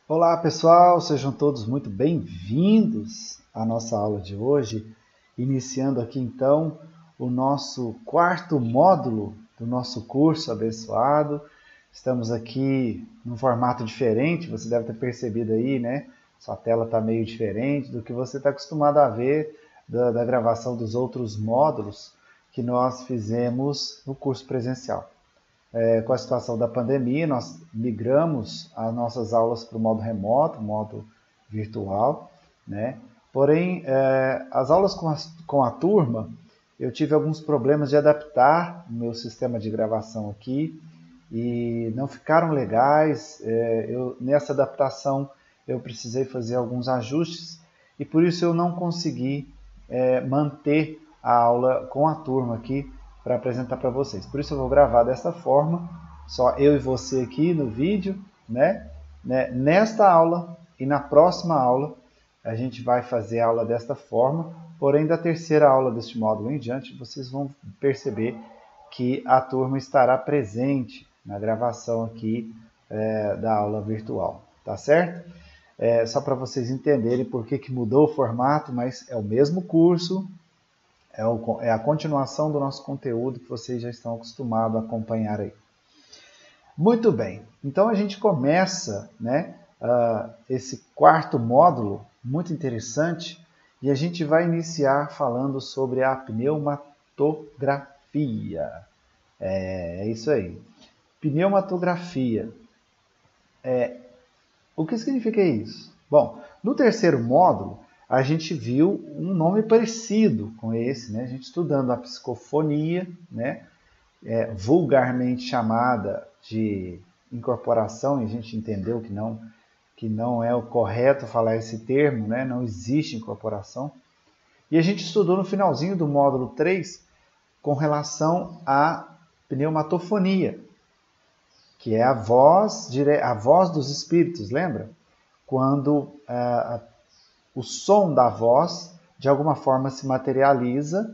Olá pessoal, sejam todos muito bem-vindos à nossa aula de hoje, iniciando aqui então o nosso quarto módulo do nosso curso abençoado. Estamos aqui num formato diferente, você deve ter percebido aí, né? Sua tela está meio diferente do que você está acostumado a ver da gravação dos outros módulos que nós fizemos no curso presencial. Com a situação da pandemia, nós migramos as nossas aulas para o modo remoto, modo virtual, né? Porém, as aulas com a turma, eu tive alguns problemas de adaptar o meu sistema de gravação aqui e não ficaram legais. Nessa adaptação, eu precisei fazer alguns ajustes e por isso eu não consegui manter a aula com a turma aqui para apresentar para vocês. Por isso eu vou gravar dessa forma, só eu e você aqui no vídeo, né? Nesta aula e na próxima aula a gente vai fazer a aula desta forma, porém da terceira aula deste módulo em diante vocês vão perceber que a turma estará presente na gravação aqui da aula virtual, tá certo? Só para vocês entenderem por que mudou o formato, mas é o mesmo curso, é a continuação do nosso conteúdo que vocês já estão acostumados a acompanhar aí. Muito bem, então a gente começa, né, esse quarto módulo, muito interessante, e a gente vai iniciar falando sobre a pneumatografia. É isso aí. Pneumatografia. O que significa isso? Bom, no terceiro módulo, a gente viu um nome parecido com esse, né? A gente estudando a psicofonia, né? Vulgarmente chamada de incorporação, e a gente entendeu que não é o correto falar esse termo, né? Não existe incorporação. E a gente estudou no finalzinho do módulo 3 com relação à pneumatofonia, que é a voz dos espíritos, lembra? Quando o som da voz, de alguma forma, se materializa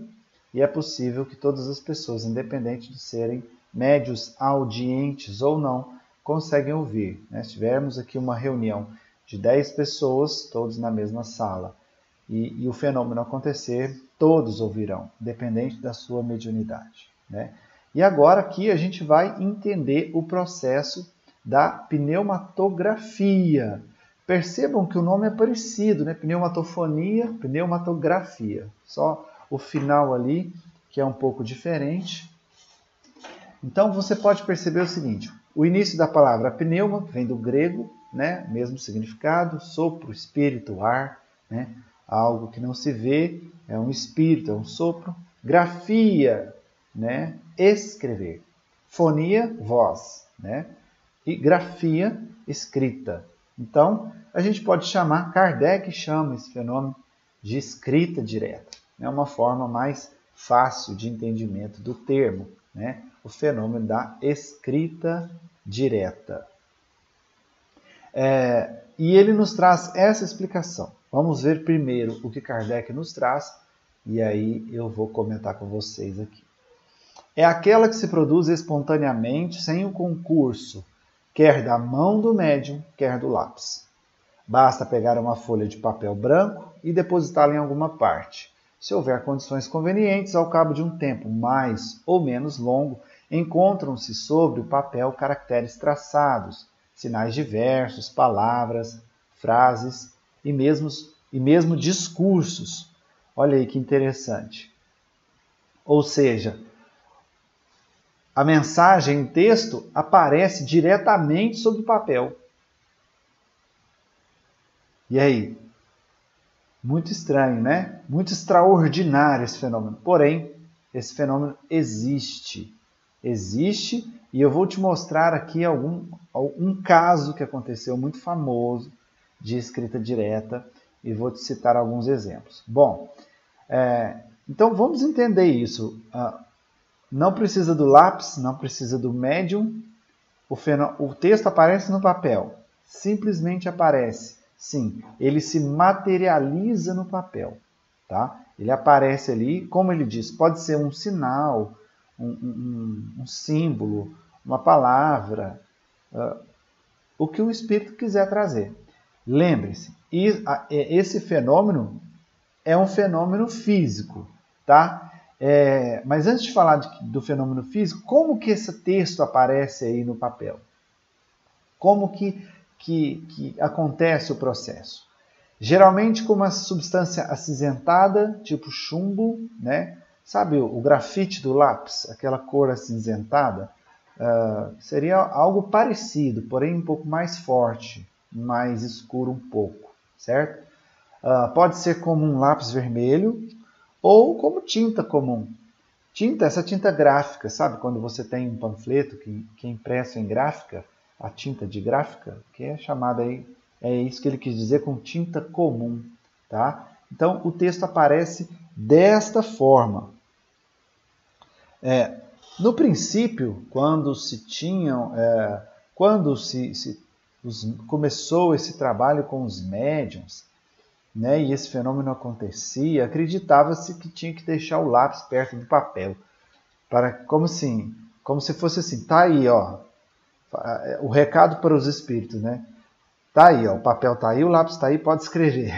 e é possível que todas as pessoas, independente de serem médios audientes ou não, conseguem ouvir. Se tivermos aqui uma reunião de 10 pessoas, todos na mesma sala, e o fenômeno acontecer, todos ouvirão, independente da sua mediunidade. E agora aqui a gente vai entender o processo da pneumatografia. Percebam que o nome é parecido, né? Pneumatofonia, pneumatografia. Só o final ali, que é um pouco diferente. Então, você pode perceber o seguinte. O início da palavra pneuma vem do grego, né? Mesmo significado, sopro, espírito, ar, né? Algo que não se vê, é um espírito, é um sopro. Grafia, né? Escrever. Fonia, voz, né? E grafia, escrita. Então, a gente pode chamar, Kardec chama esse fenômeno de escrita direta. É uma forma mais fácil de entendimento do termo, né? O fenômeno da escrita direta. E ele nos traz essa explicação. Vamos ver primeiro o que Kardec nos traz, e aí eu vou comentar com vocês aqui. É aquela que se produz espontaneamente, sem o concurso, quer da mão do médium, quer do lápis. Basta pegar uma folha de papel branco e depositá-la em alguma parte. Se houver condições convenientes, ao cabo de um tempo mais ou menos longo, encontram-se sobre o papel caracteres traçados, sinais diversos, palavras, frases e mesmo discursos. Olha aí que interessante. Ou seja, a mensagem em texto aparece diretamente sobre o papel. E aí? Muito estranho, né? Muito extraordinário esse fenômeno. Porém, esse fenômeno existe. Existe, e eu vou te mostrar aqui um caso que aconteceu muito famoso de escrita direta e vou te citar alguns exemplos. Bom, então vamos entender isso. Não precisa do lápis, não precisa do médium. O texto aparece no papel. Simplesmente aparece. Sim, ele se materializa no papel. Tá? Ele aparece ali, como ele diz, pode ser um sinal, um símbolo, uma palavra, o que o espírito quiser trazer. Lembre-se, esse fenômeno é um fenômeno físico, tá? Mas antes de falar do fenômeno físico, como que esse texto aparece aí no papel? Como que acontece o processo? Geralmente com uma substância acinzentada, tipo chumbo, né? Sabe o grafite do lápis, aquela cor acinzentada? Seria algo parecido, porém um pouco mais forte, mais escuro um pouco, certo? Pode ser como um lápis vermelho ou como tinta comum. Essa tinta gráfica, sabe? Quando você tem um panfleto que é impresso em gráfica, a tinta de gráfica, que é chamada aí, é isso que ele quis dizer com tinta comum, tá? Então, o texto aparece desta forma. No princípio, quando começou esse trabalho com os médiuns, né, e esse fenômeno acontecia, acreditava-se que tinha que deixar o lápis perto do papel, como se fosse assim, tá aí, ó, o recado para os espíritos, né? Tá aí, ó, o papel tá aí, o lápis tá aí, pode escrever.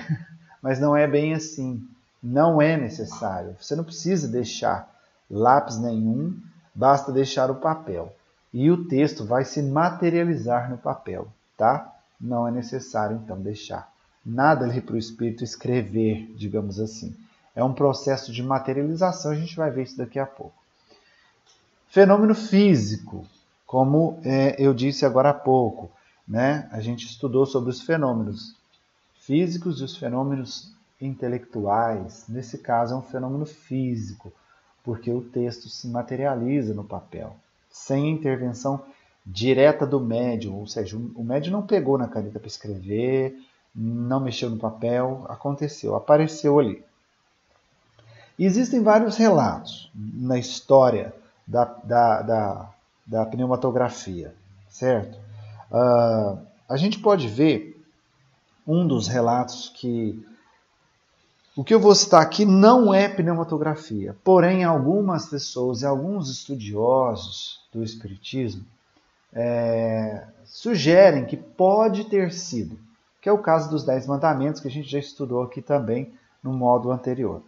Mas não é bem assim, não é necessário. Você não precisa deixar lápis nenhum, basta deixar o papel. E o texto vai se materializar no papel, tá? Não é necessário, então, deixar nada ali para o espírito escrever, digamos assim. É um processo de materialização, a gente vai ver isso daqui a pouco. Fenômeno físico, como eu disse agora há pouco, né? A gente estudou sobre os fenômenos físicos e os fenômenos intelectuais. Nesse caso, é um fenômeno físico, porque o texto se materializa no papel, sem intervenção direta do médium, ou seja, o médium não pegou na caneta para escrever, não mexeu no papel, aconteceu, apareceu ali. E existem vários relatos na história da pneumatografia, certo? A gente pode ver um dos relatos que o que eu vou citar aqui não é pneumatografia, porém algumas pessoas e alguns estudiosos do espiritismo sugerem que pode ter sido, que é o caso dos 10 mandamentos, que a gente já estudou aqui também no módulo anterior.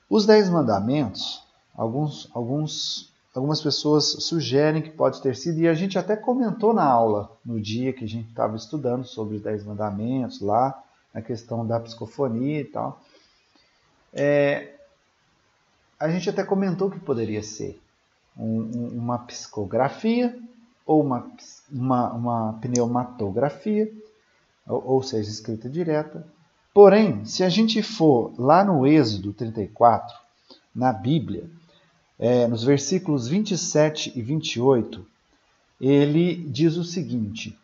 Os 10 mandamentos, algumas pessoas sugerem que pode ter sido, e a gente até comentou na aula, no dia que a gente estava estudando sobre os 10 mandamentos, lá na questão da psicofonia e tal. A gente até comentou que poderia ser uma psicografia ou uma pneumatografia, ou seja, escrita direta. Porém, se a gente for lá no Êxodo 34, na Bíblia, nos versículos 27 e 28, ele diz o seguinte: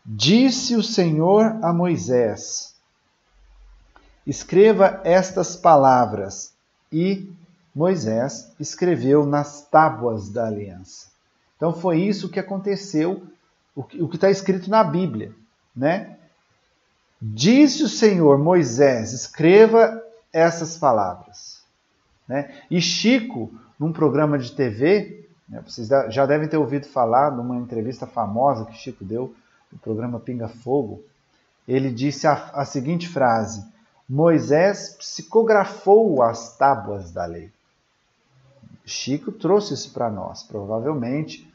Disse o Senhor a Moisés: escreva estas palavras. E Moisés escreveu nas tábuas da aliança. Então foi isso que aconteceu, o que está escrito na Bíblia, né? Disse o Senhor, Moisés, escreva essas palavras. Né? E Chico, num programa de TV, né, vocês já devem ter ouvido falar numa entrevista famosa que Chico deu, no programa Pinga Fogo, ele disse a seguinte frase: Moisés psicografou as tábuas da lei. Chico trouxe isso para nós, provavelmente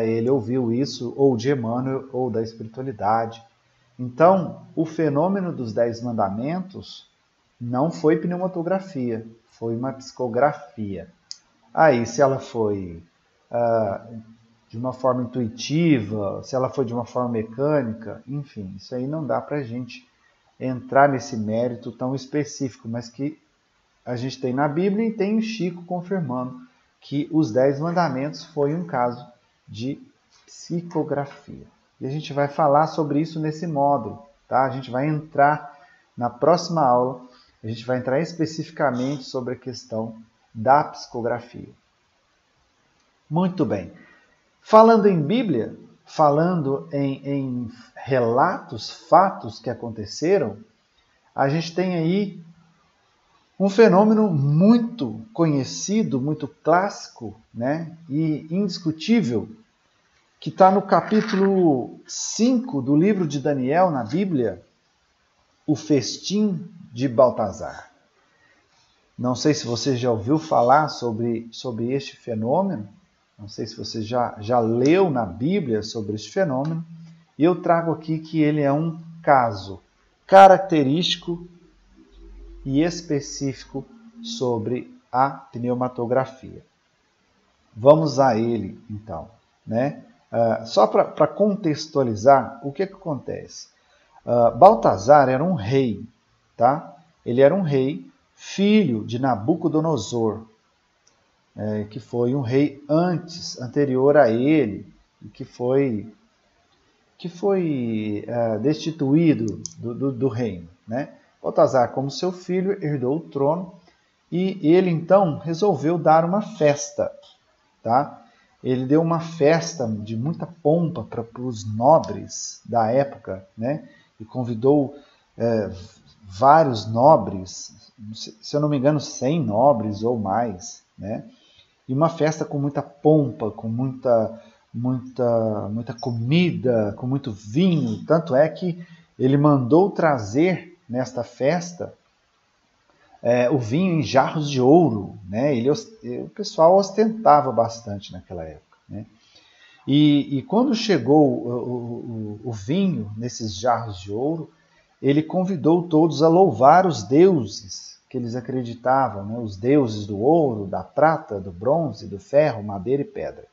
ele ouviu isso ou de Emmanuel ou da espiritualidade. Então, o fenômeno dos 10 mandamentos não foi pneumatografia, foi uma psicografia. Aí, se ela foi de uma forma intuitiva, se ela foi de uma forma mecânica, enfim, isso aí não dá para a gente entrar nesse mérito tão específico, mas que a gente tem na Bíblia e tem o Chico confirmando que os 10 mandamentos foi um caso de psicografia. E a gente vai falar sobre isso nesse módulo, tá? A gente vai entrar na próxima aula, a gente vai entrar especificamente sobre a questão da psicografia. Muito bem. Falando em Bíblia, falando em relatos, fatos que aconteceram, a gente tem aí um fenômeno muito conhecido, muito clássico, né, e indiscutível, que está no capítulo 5 do livro de Daniel, na Bíblia, o festim de Baltazar. Não sei se você já ouviu falar sobre este fenômeno, não sei se você já leu na Bíblia sobre este fenômeno, e eu trago aqui que ele é um caso característico e específico sobre a pneumatografia. Vamos a ele, então, né? Só para contextualizar, o que acontece? Baltazar era um rei, tá? Ele era um rei, filho de Nabucodonosor, que foi um rei anterior a ele, e que foi destituído do reino, né? Baltazar, como seu filho, herdou o trono e ele então resolveu dar uma festa, tá? Ele deu uma festa de muita pompa para os nobres da época, né? E convidou vários nobres, se eu não me engano, 100 nobres ou mais, né? E uma festa com muita pompa, com muita comida, com muito vinho. Tanto é que ele mandou trazer nesta festa o vinho em jarros de ouro, né? O pessoal ostentava bastante naquela época, né? E quando chegou o vinho nesses jarros de ouro, ele convidou todos a louvar os deuses que eles acreditavam, né? Os deuses do ouro, da prata, do bronze, do ferro, madeira e pedra.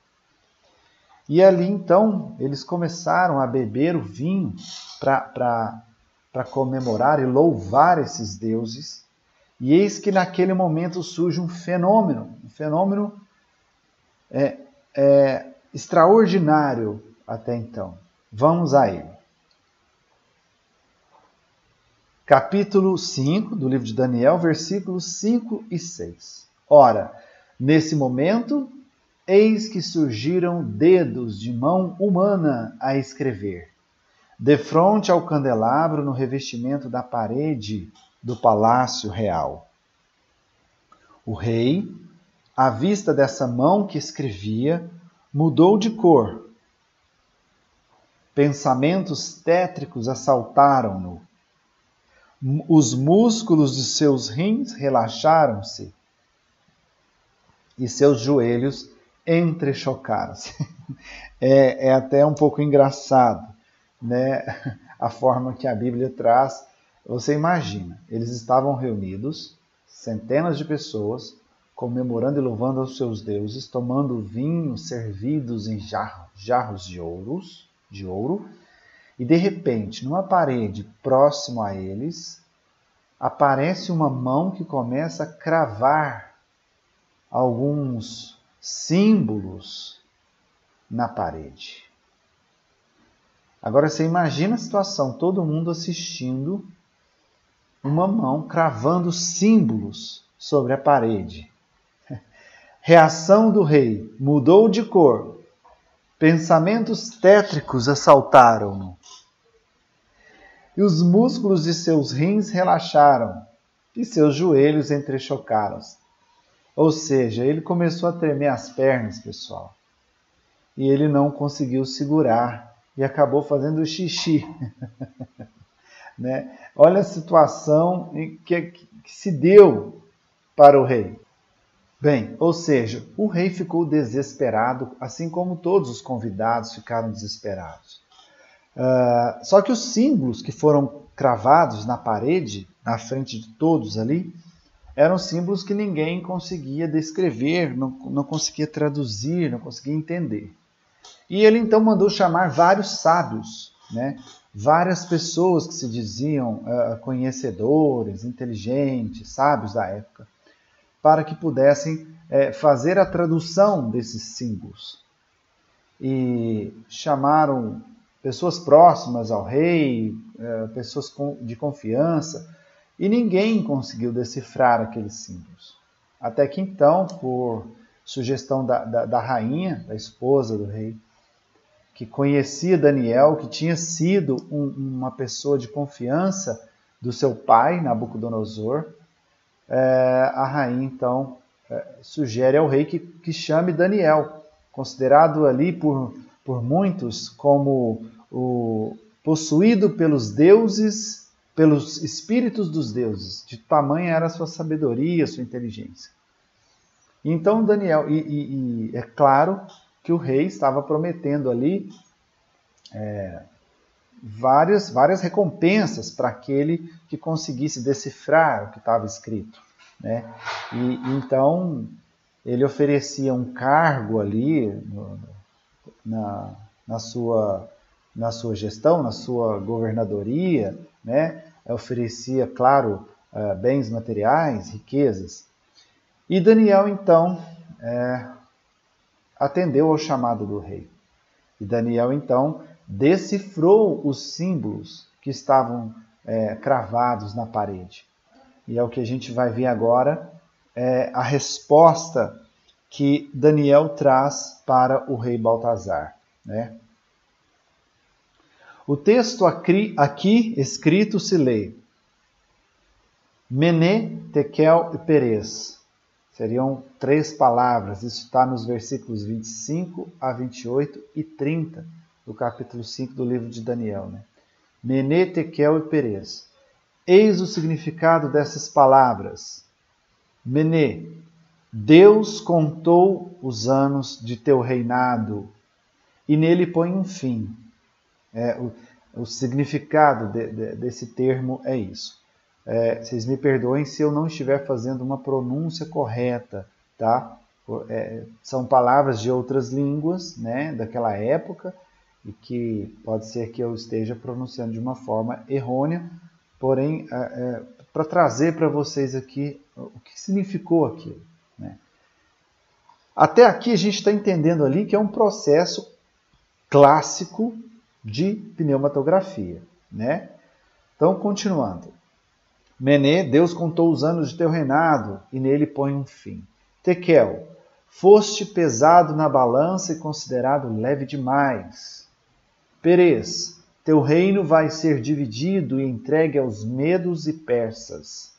E ali então eles começaram a beber o vinho para comemorar e louvar esses deuses. E eis que naquele momento surge um fenômeno extraordinário até então. Vamos a ele. Capítulo 5 do livro de Daniel, versículos 5 e 6. Ora, nesse momento, eis que surgiram dedos de mão humana a escrever, defronte ao candelabro no revestimento da parede do palácio real. O rei, à vista dessa mão que escrevia, mudou de cor. Pensamentos tétricos assaltaram-no. Os músculos de seus rins relaxaram-se e seus joelhos entrechocaram-se. É até um pouco engraçado, né? A forma que a Bíblia traz. Você imagina, eles estavam reunidos, centenas de pessoas, comemorando e louvando aos seus deuses, tomando vinho servidos em jarros de ouro, e de repente, numa parede próximo a eles, aparece uma mão que começa a cravar alguns símbolos na parede. Agora você imagina a situação, todo mundo assistindo, uma mão cravando símbolos sobre a parede. Reação do rei, mudou de cor. Pensamentos tétricos assaltaram-no. E os músculos de seus rins relaxaram, e seus joelhos entrechocaram-se. Ou seja, ele começou a tremer as pernas, pessoal. E ele não conseguiu segurar e acabou fazendo xixi. Né? Olha a situação que se deu para o rei. Bem, ou seja, o rei ficou desesperado, assim como todos os convidados ficaram desesperados. Só que os símbolos que foram cravados na parede, na frente de todos ali, eram símbolos que ninguém conseguia descrever, não conseguia traduzir, não conseguia entender. E ele então mandou chamar vários sábios, né? Várias pessoas que se diziam conhecedores, inteligentes, sábios da época, para que pudessem fazer a tradução desses símbolos. E chamaram pessoas próximas ao rei, pessoas de confiança, e ninguém conseguiu decifrar aqueles símbolos. Até que então, por sugestão da rainha, da esposa do rei, que conhecia Daniel, que tinha sido uma pessoa de confiança do seu pai, Nabucodonosor, a rainha então sugere ao rei que chame Daniel, considerado ali por por muitos como o possuído pelos deuses, pelos espíritos dos deuses. De tamanha era a sua sabedoria, a sua inteligência. Então Daniel, e é claro que o rei estava prometendo ali várias recompensas para aquele que conseguisse decifrar o que estava escrito, né? Então ele oferecia um cargo ali na sua gestão, na sua governadoria, né? Oferecia, claro, bens materiais, riquezas. E Daniel, então, atendeu ao chamado do rei. E Daniel, então, decifrou os símbolos que estavam cravados na parede. E é o que a gente vai ver agora, a resposta que Daniel traz para o rei Baltazar, né? O texto aqui escrito se lê Mené, Tekel e Perez. Seriam 3 palavras. Isso está nos versículos 25 a 28 e 30 do capítulo 5 do livro de Daniel, né? Mené, Tekel e Perez. Eis o significado dessas palavras. Mené, Deus contou os anos de teu reinado e nele põe um fim. O significado desse termo é isso. Vocês me perdoem se eu não estiver fazendo uma pronúncia correta, tá? São palavras de outras línguas, né, daquela época, e que pode ser que eu esteja pronunciando de uma forma errônea, porém, para trazer para vocês aqui o que significou aquilo, né? Até aqui a gente está entendendo ali que é um processo clássico de pneumatografia, né? Então, continuando. Mené, Deus contou os anos de teu reinado e nele põe um fim. Tekel, foste pesado na balança e considerado leve demais. Perez, teu reino vai ser dividido e entregue aos medos e persas.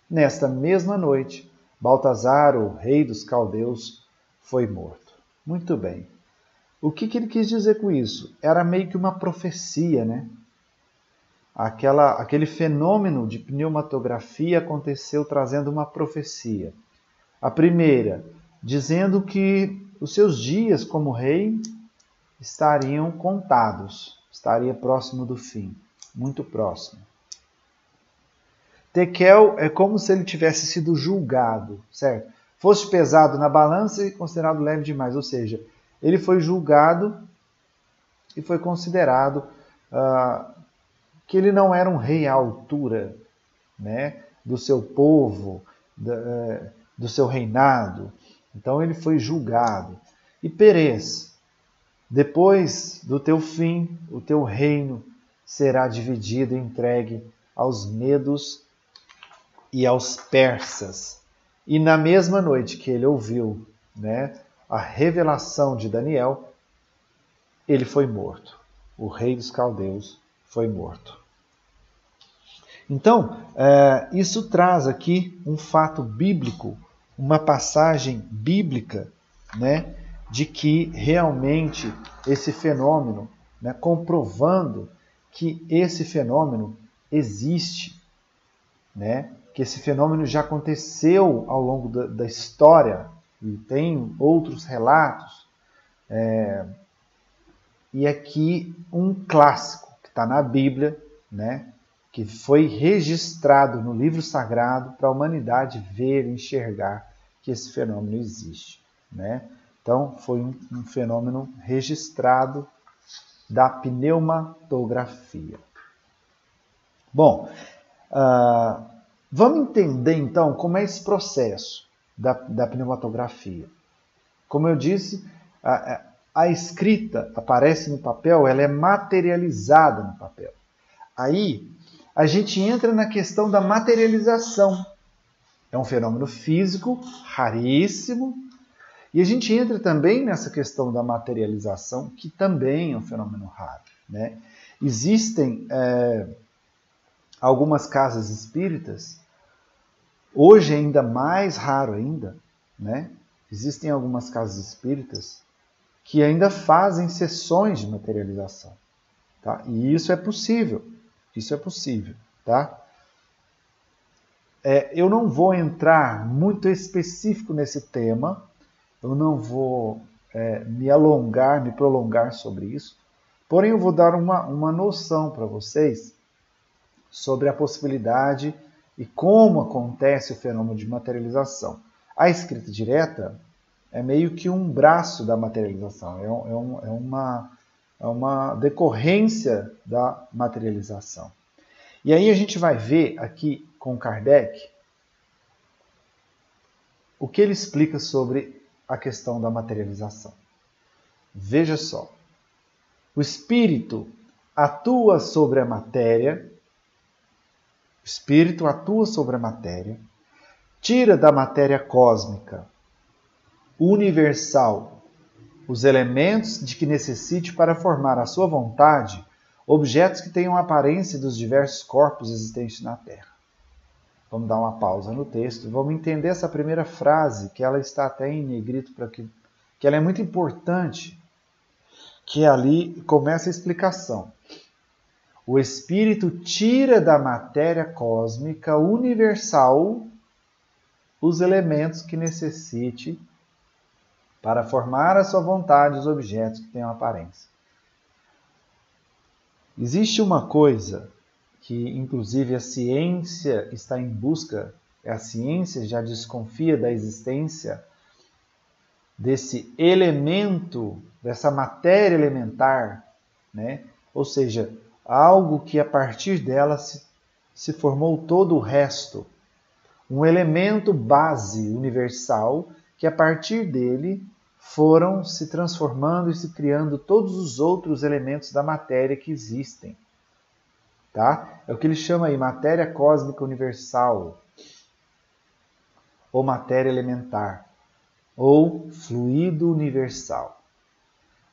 Nesta mesma noite, Baltazar, o rei dos caldeus, foi morto. Muito bem. O que ele quis dizer com isso? Era meio que uma profecia, né? Aquele fenômeno de pneumatografia aconteceu trazendo uma profecia. A primeira, dizendo que os seus dias como rei estariam contados, estaria próximo do fim, muito próximo. Tekel é como se ele tivesse sido julgado, certo? Fosse pesado na balança e considerado leve demais, ou seja, ele foi julgado e foi considerado que ele não era um rei à altura, né, do seu povo, do seu reinado. Então ele foi julgado. E Perez, depois do teu fim, o teu reino será dividido e entregue aos medos e aos persas. E na mesma noite que ele ouviu, né, a revelação de Daniel, ele foi morto. O rei dos caldeus foi morto. Então, isso traz aqui um fato bíblico, uma passagem bíblica, né, de que realmente esse fenômeno, né, comprovando que esse fenômeno existe, né, que esse fenômeno já aconteceu ao longo da história, e tem outros relatos, e aqui um clássico que está na Bíblia, né, que foi registrado no livro sagrado para a humanidade ver e enxergar que esse fenômeno existe, né? Então, foi um fenômeno registrado da pneumatografia. Bom, vamos entender então como é esse processo da pneumatografia. Como eu disse, a escrita aparece no papel, ela é materializada no papel. Aí, a gente entra na questão da materialização. É um fenômeno físico raríssimo. E a gente entra também nessa questão da materialização, que também é um fenômeno raro, né? Existem algumas casas espíritas, hoje ainda mais raro ainda, né? Existem algumas casas espíritas que ainda fazem sessões de materialização. Tá? E isso é possível. Isso é possível. Tá? Eu não vou entrar muito específico nesse tema. Eu não vou me alongar, me prolongar sobre isso. Porém, eu vou dar uma noção para vocês sobre a possibilidade e como acontece o fenômeno de materialização. A escrita direta é meio que um braço da materialização, é uma decorrência da materialização. E aí a gente vai ver aqui com Kardec o que ele explica sobre a questão da materialização. Veja só, o espírito atua sobre a matéria, tira da matéria cósmica universal os elementos de que necessite para formar a sua vontade objetos que tenham a aparência dos diversos corpos existentes na Terra. Vamos dar uma pausa no texto, vamos entender essa primeira frase, que ela está até em negrito, que ela é muito importante, que ali começa a explicação. O espírito tira da matéria cósmica universal os elementos que necessite para formar a sua vontade os objetos que tenham aparência. Existe uma coisa que, inclusive, a ciência está em busca, a ciência já desconfia da existência desse elemento, dessa matéria elementar, né? Ou seja, algo que a partir dela se formou todo o resto. Um elemento base universal que a partir dele foram se transformando e se criando todos os outros elementos da matéria que existem. Tá? É o que ele chama aí matéria cósmica universal, ou matéria elementar, ou fluido universal.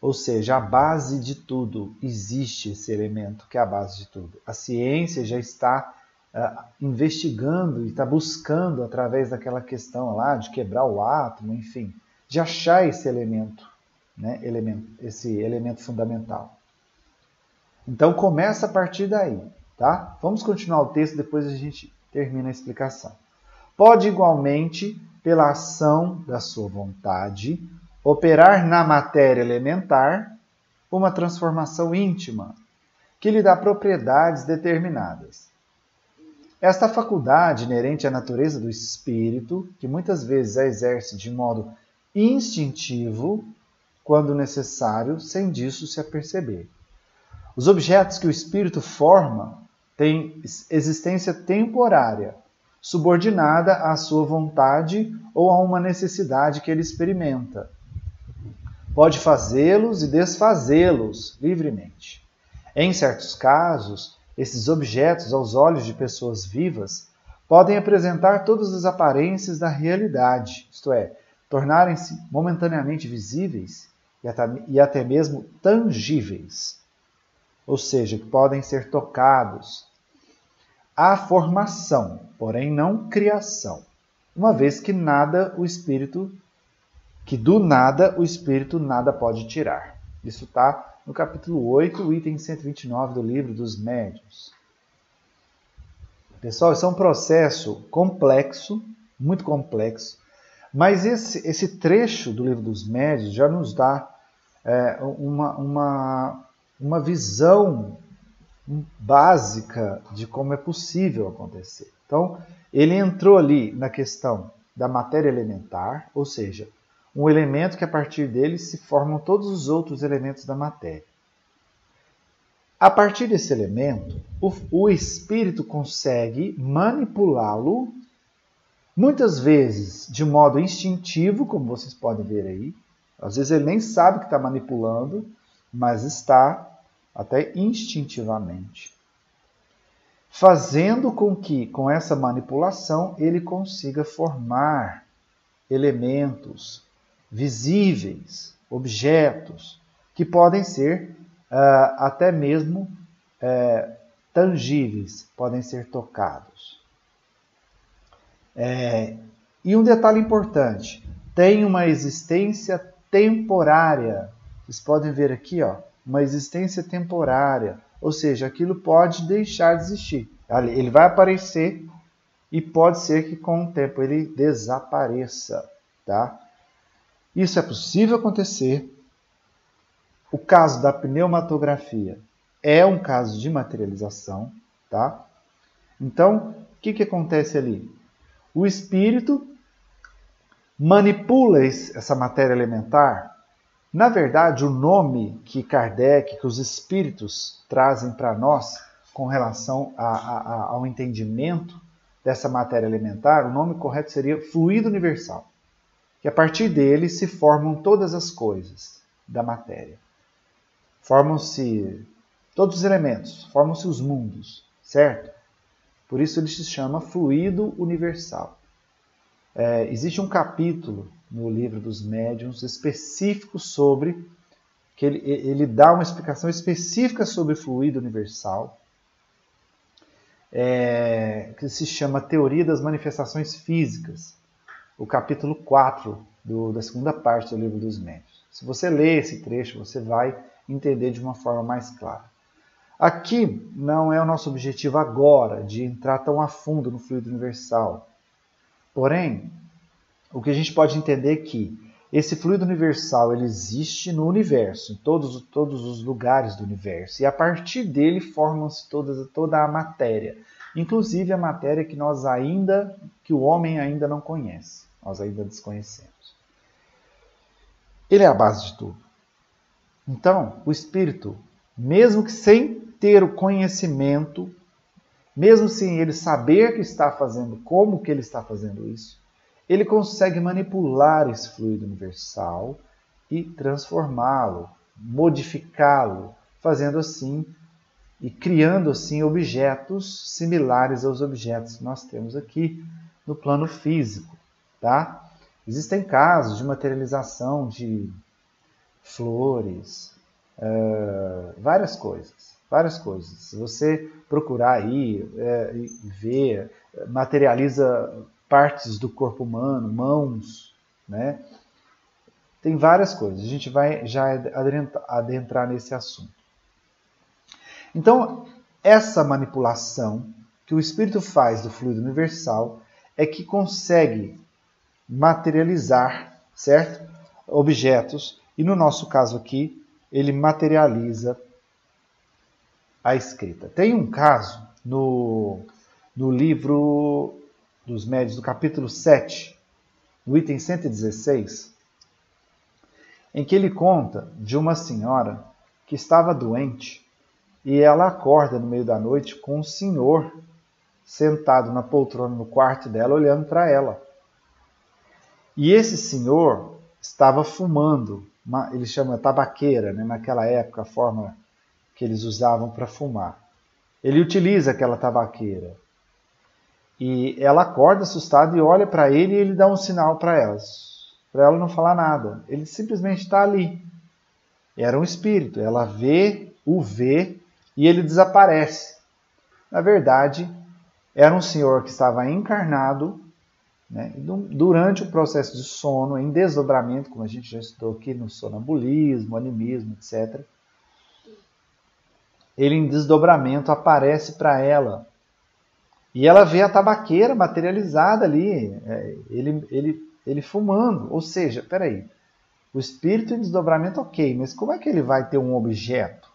Ou seja, a base de tudo, existe esse elemento que é a base de tudo. A ciência já está investigando e está buscando, através daquela questão lá de quebrar o átomo, enfim, de achar esse elemento, né? Esse elemento fundamental. Então começa a partir daí. Tá? Vamos continuar o texto, depois a gente termina a explicação. Pode igualmente, pela ação da sua vontade, operar na matéria elementar uma transformação íntima, que lhe dá propriedades determinadas. Esta faculdade inerente à natureza do espírito, que muitas vezes a exerce de modo instintivo, quando necessário, sem disso se aperceber. Os objetos que o espírito forma têm existência temporária, subordinada à sua vontade ou a uma necessidade que ele experimenta. Pode fazê-los e desfazê-los livremente. Em certos casos, esses objetos, aos olhos de pessoas vivas, podem apresentar todas as aparências da realidade, isto é, tornarem-se momentaneamente visíveis e até mesmo tangíveis, ou seja, que podem ser tocados. Há formação, porém não criação, uma vez que do nada o espírito nada pode tirar. Isso está no capítulo 8, item 129 do livro dos Médiuns. Pessoal, isso é um processo complexo, muito complexo, mas esse trecho do livro dos Médiuns já nos dá uma visão básica de como é possível acontecer. Então, ele entrou ali na questão da matéria elementar, ou seja, um elemento que a partir dele se formam todos os outros elementos da matéria. A partir desse elemento, o espírito consegue manipulá-lo, muitas vezes de modo instintivo, como vocês podem ver aí. Às vezes ele nem sabe que está manipulando, mas está até instintivamente, fazendo com que, com essa manipulação, ele consiga formar elementos visíveis, objetos, que podem ser até mesmo tangíveis, podem ser tocados. E um detalhe importante, tem uma existência temporária Vocês podem ver aqui, ó, uma existência temporária, ou seja, aquilo pode deixar de existir. Ele vai aparecer e pode ser que com o tempo ele desapareça, tá? Isso é possível acontecer. O caso da pneumatografia é um caso de materialização, tá? Então, o que acontece ali? O espírito manipula essa matéria elementar. Na verdade, o nome que Kardec, que os espíritos trazem para nós com relação ao entendimento dessa matéria elementar, o nome correto seria fluido universal. Que a partir dele se formam todas as coisas da matéria. Formam-se todos os elementos, formam-se os mundos, certo? Por isso ele se chama fluido universal. Existe um capítulo no livro dos médiuns específico sobre, que ele dá uma explicação específica sobre fluido universal, que se chama Teoria das Manifestações Físicas, o capítulo 4 da segunda parte do livro dos médiuns. Se você ler esse trecho, você vai entender de uma forma mais clara. Aqui não é o nosso objetivo agora de entrar tão a fundo no fluido universal. Porém, o que a gente pode entender é que esse fluido universal ele existe no universo, em todos os lugares do universo. E a partir dele formam-se toda a matéria. Inclusive a matéria que o homem ainda não conhece. Nós ainda desconhecemos. Ele é a base de tudo. Então, o espírito, mesmo que sem ter o conhecimento, mesmo sem ele saber que está fazendo, como que ele está fazendo isso, ele consegue manipular esse fluido universal e transformá-lo, modificá-lo, fazendo assim e criando assim objetos similares aos objetos que nós temos aqui no plano físico, tá? Existem casos de materialização de flores, várias coisas. Se você procurar aí e ver, materializa partes do corpo humano, mãos, né? Tem várias coisas. A gente vai já adentrar nesse assunto. Então, essa manipulação que o espírito faz do fluido universal é que consegue materializar, certo? Objetos. E no nosso caso aqui, ele materializa a escrita. Tem um caso no livro dos médiuns, do capítulo 7, no item 116, em que ele conta de uma senhora que estava doente e ela acorda no meio da noite com um senhor sentado na poltrona no quarto dela, olhando para ela. E esse senhor estava fumando, ele chama tabaqueira, né? Naquela época, a forma que eles usavam para fumar. Ele utiliza aquela tabaqueira. E ela acorda assustada e olha para ele e ele dá um sinal para ela não falar nada. Ele simplesmente está ali. Era um espírito. Ela o vê e ele desaparece. Na verdade, era um senhor que estava encarnado, né? Durante o processo de sono, em desdobramento, como a gente já estudou aqui no sonambulismo, animismo, etc. Ele em desdobramento aparece para ela. E ela vê a tabaqueira materializada ali, ele fumando. Ou seja, peraí, o espírito em desdobramento, ok, mas como é que ele vai ter um objeto?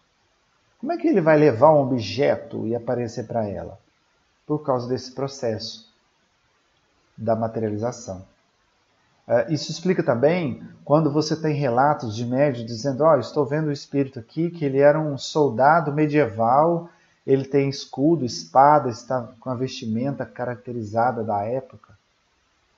Como é que ele vai levar um objeto e aparecer para ela? Por causa desse processo da materialização. Isso explica também quando você tem relatos de médiuns dizendo, estou vendo o espírito aqui, que ele era um soldado medieval, ele tem escudo, espada, está com a vestimenta caracterizada da época,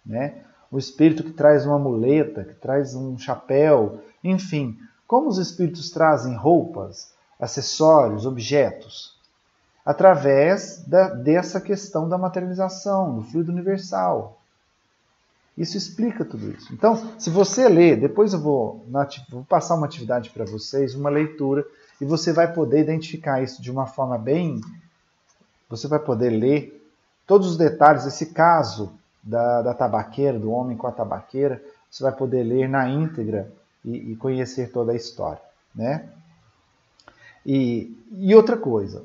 né? O espírito que traz uma muleta, que traz um chapéu, enfim. Como os espíritos trazem roupas, acessórios, objetos? Através dessa questão da materialização, do fluido universal. Isso explica tudo isso. Então, se você ler, depois eu vou passar uma atividade para vocês, uma leitura, e você vai poder identificar isso de uma forma bem... Você vai poder ler todos os detalhes desse caso da tabaqueira, do homem com a tabaqueira. Você vai poder ler na íntegra e conhecer toda a história, né? E outra coisa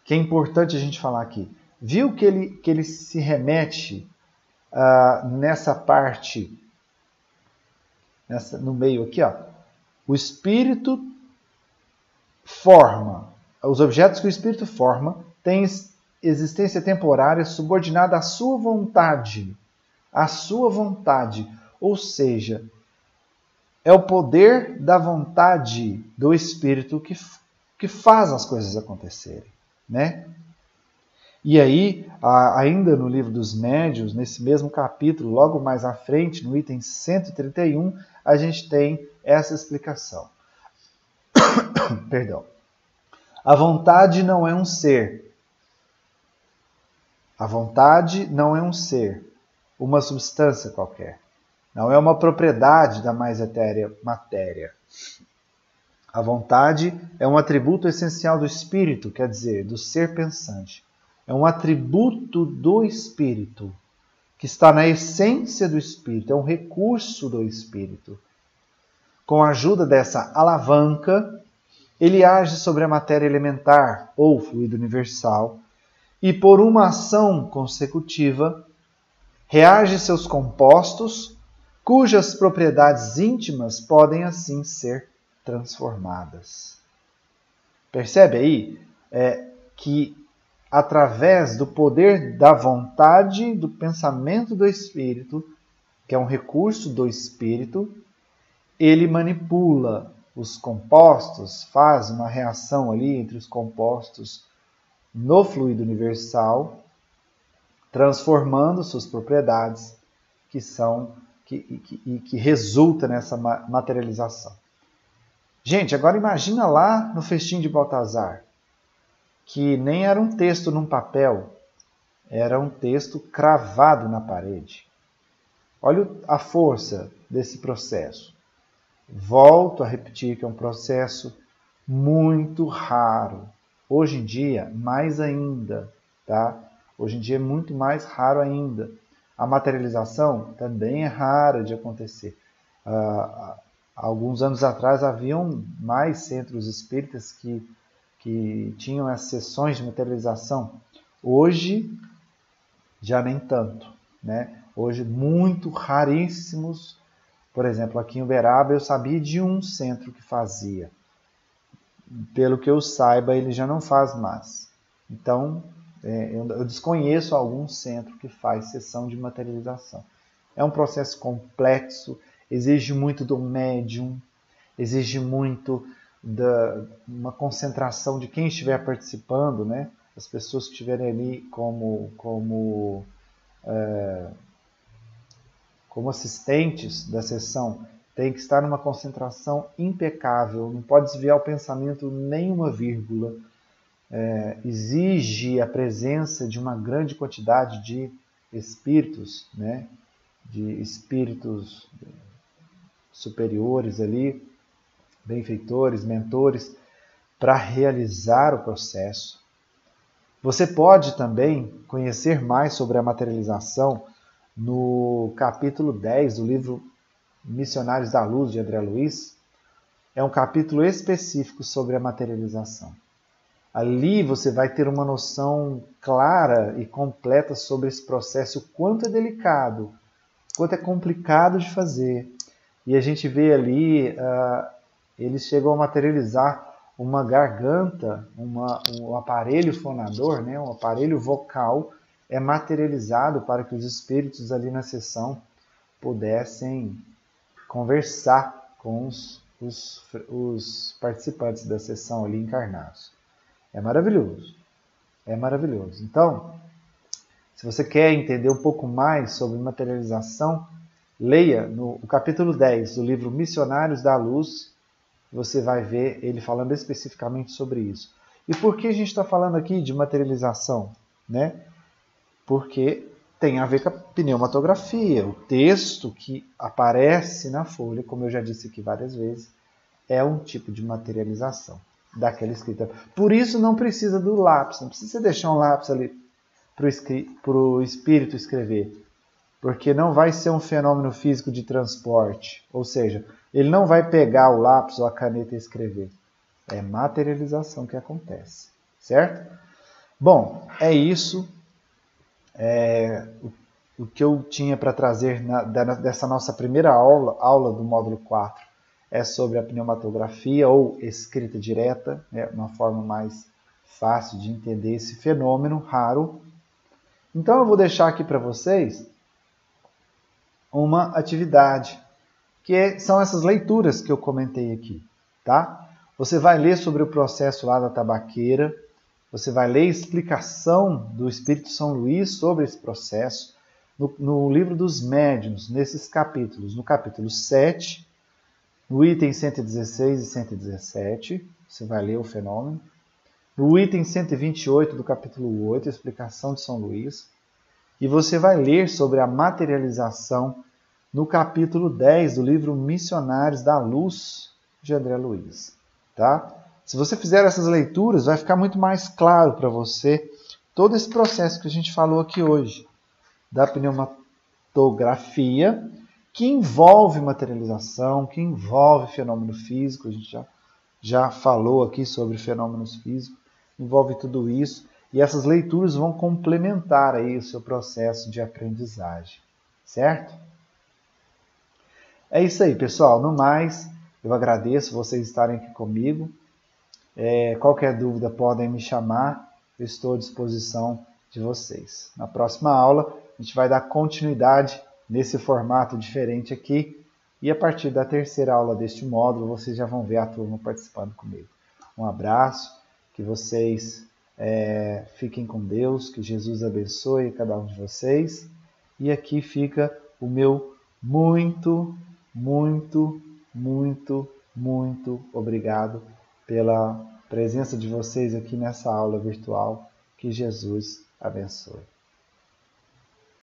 que é importante a gente falar aqui. Viu que ele se remete nessa parte, no meio aqui, ó. O Espírito forma. Os objetos que o Espírito forma têm existência temporária subordinada à sua vontade. À sua vontade. Ou seja, é o poder da vontade do Espírito que faz as coisas acontecerem, né? E aí, ainda no livro dos Médiuns, nesse mesmo capítulo, logo mais à frente, no item 131, a gente tem essa explicação. Perdão. A vontade não é um ser. A vontade não é um ser, uma substância qualquer. Não é uma propriedade da mais etérea matéria. A vontade é um atributo essencial do espírito, quer dizer, do ser pensante. É um atributo do espírito, que está na essência do espírito, é um recurso do espírito. Com a ajuda dessa alavanca, ele age sobre a matéria elementar, ou fluido universal, e por uma ação consecutiva, reage seus compostos, cujas propriedades íntimas podem assim ser transformadas. Percebe aí que através do poder da vontade, do pensamento do Espírito, que é um recurso do Espírito, ele manipula os compostos, faz uma reação ali entre os compostos no fluido universal, transformando suas propriedades que resulta nessa materialização. Gente, agora imagina lá no festim de Baltazar, que nem era um texto num papel, era um texto cravado na parede. Olha a força desse processo. Volto a repetir que é um processo muito raro. Hoje em dia, mais ainda, tá? Hoje em dia é muito mais raro ainda. A materialização também é rara de acontecer. Alguns anos atrás haviam mais centros espíritas que tinham as sessões de materialização. Hoje, já nem tanto, né? Hoje, muito raríssimos. Por exemplo, aqui em Uberaba, eu sabia de um centro que fazia. Pelo que eu saiba, ele já não faz mais. Então, eu desconheço algum centro que faz sessão de materialização. É um processo complexo, exige muito do médium, exige muito uma concentração de quem estiver participando, né? As pessoas que estiverem ali como assistentes da sessão têm que estar numa concentração impecável, não pode desviar o pensamento nem uma vírgula. Exige a presença de uma grande quantidade de espíritos, né? De espíritos superiores ali, benfeitores, mentores, para realizar o processo. Você pode também conhecer mais sobre a materialização no capítulo 10 do livro Missionários da Luz, de André Luiz. É um capítulo específico sobre a materialização. Ali você vai ter uma noção clara e completa sobre esse processo, o quanto é delicado, o quanto é complicado de fazer. E a gente vê ali, eles chegam a materializar uma garganta, um aparelho fonador, né, um aparelho vocal, é materializado para que os espíritos ali na sessão pudessem conversar com os participantes da sessão ali encarnados. É maravilhoso. É maravilhoso. Então, se você quer entender um pouco mais sobre materialização, leia no capítulo 10 do livro Missionários da Luz. Você vai ver ele falando especificamente sobre isso. E por que a gente está falando aqui de materialização, né? Porque tem a ver com a pneumatografia. O texto que aparece na folha, como eu já disse aqui várias vezes, é um tipo de materialização daquela escrita. Por isso não precisa do lápis, não precisa deixar um lápis ali para o espírito escrever, porque não vai ser um fenômeno físico de transporte, ou seja, Ele não vai pegar o lápis ou a caneta e escrever. É materialização que acontece, certo? Bom, é isso. O que eu tinha para trazer dessa nossa primeira aula do módulo 4 é sobre a pneumatografia ou escrita direta, né? Uma forma mais fácil de entender esse fenômeno raro. Então eu vou deixar aqui para vocês uma atividade, que são essas leituras que eu comentei aqui, tá? Você vai ler sobre o processo lá da tabaqueira, você vai ler a explicação do Espírito São Luís sobre esse processo no livro dos médiuns, nesses capítulos, no capítulo 7, no item 116 e 117, você vai ler o fenômeno. No item 128 do capítulo 8, a explicação de São Luís. E você vai ler sobre a materialização no capítulo 10 do livro Missionários da Luz, de André Luiz. Tá? Se você fizer essas leituras, vai ficar muito mais claro para você todo esse processo que a gente falou aqui hoje, da pneumatografia, que envolve materialização, que envolve fenômeno físico, a gente já falou aqui sobre fenômenos físicos, envolve tudo isso, e essas leituras vão complementar aí o seu processo de aprendizagem, certo? É isso aí, pessoal. No mais, eu agradeço vocês estarem aqui comigo. Qualquer dúvida podem me chamar, eu estou à disposição de vocês. Na próxima aula, a gente vai dar continuidade nesse formato diferente aqui, e a partir da terceira aula deste módulo, vocês já vão ver a turma participando comigo. Um abraço, que vocês fiquem com Deus, que Jesus abençoe cada um de vocês. E aqui fica o meu muito obrigado pela presença de vocês aqui nessa aula virtual. Que Jesus abençoe.